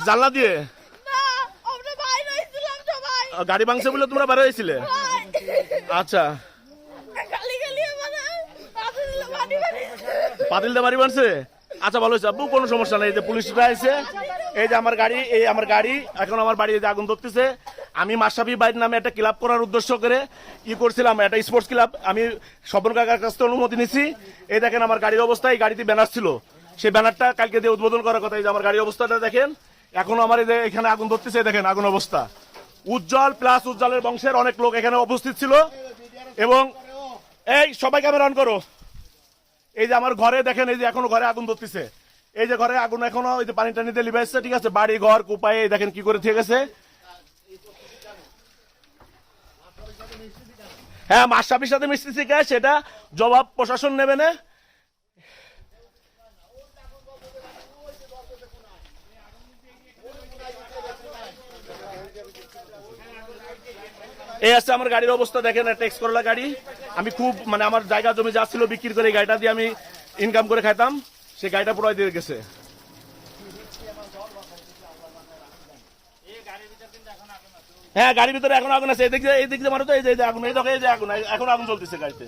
জানলা দিয়ে না আমরা বাইরে হইছিলাম সবাই গাড়ি ভাঙছে বলে তোমরা বের হয়েছিলে? আচ্ছা, গালি গালি মানে বাড়ি বাড়ি পাতিল দিয়ে বাড়ি বানছে। আচ্ছা ভালো হয়েছে আব্বু, কোনো সমস্যা নেই। এই যে পুলিশরা আছে, এই যে আমার গাড়ি, এই আমার গাড়ি এখন আমার বাড়ি যে আগুন ধরতেছে। আমি মাশরাফি বাইর নামে একটা ক্লাব করার উদ্দেশ্য করে কি করছিলাম, একটা স্পোর্টস ক্লাব। আমি স্বপন কাকার কাছ থেকে অনুমতি নিছি। এই দেখেন আমার গাড়ির অবস্থা, এই গাড়িতে ব্যানার ছিল, সেই ব্যানারটা কালকে দিয়ে উদ্বোধন করার কথা। এই যে আমার গাড়ির অবস্থাটা দেখেন, এখনো আমার এই যে এখানে আগুন ধরতেছে, দেখেন আগুন অবস্থা। উজ্জ্বল প্লাস উজ্জ্বলের বংশের অনেক লোক এখানে উপস্থিত ছিল এবং এই সবাই ক্যামেরা অন করো। এই যে আমার ঘরে দেখেন, এই যে এখনো ঘরে আগুন ধরতেছে, এই যে ঘরে আগুন এখনো ওই যে পানি টানি দিয়ে লিভাইছে, ঠিক আছে। বাড়ি ঘর কুপায়ে দেখেন কি করে থেকে গেছে। হ্যাঁ, মাশরাফির সাথে মিশতেছি কে, সেটা জবাব প্রশাসন নেবে না। এই আছে আমার গাড়ির অবস্থা দেখেন, একটা এক্স করলা গাড়ি। আমি খুব মানে আমার জায়গা জমি যা ছিল বিক্রি করে এই গাড়িটা দিয়ে আমি ইনকাম করে খাইতাম, সেই গাড়িটা পুরো দিয়ে গেছে। হ্যাঁ, গাড়ির ভিতরে এখন আগুন আছে। এই দিক দিয়ে মারো তো, এই যে আগুন, এই দেখো এই যে আগুন, এখন আগুন চলতেছে গাড়িতে।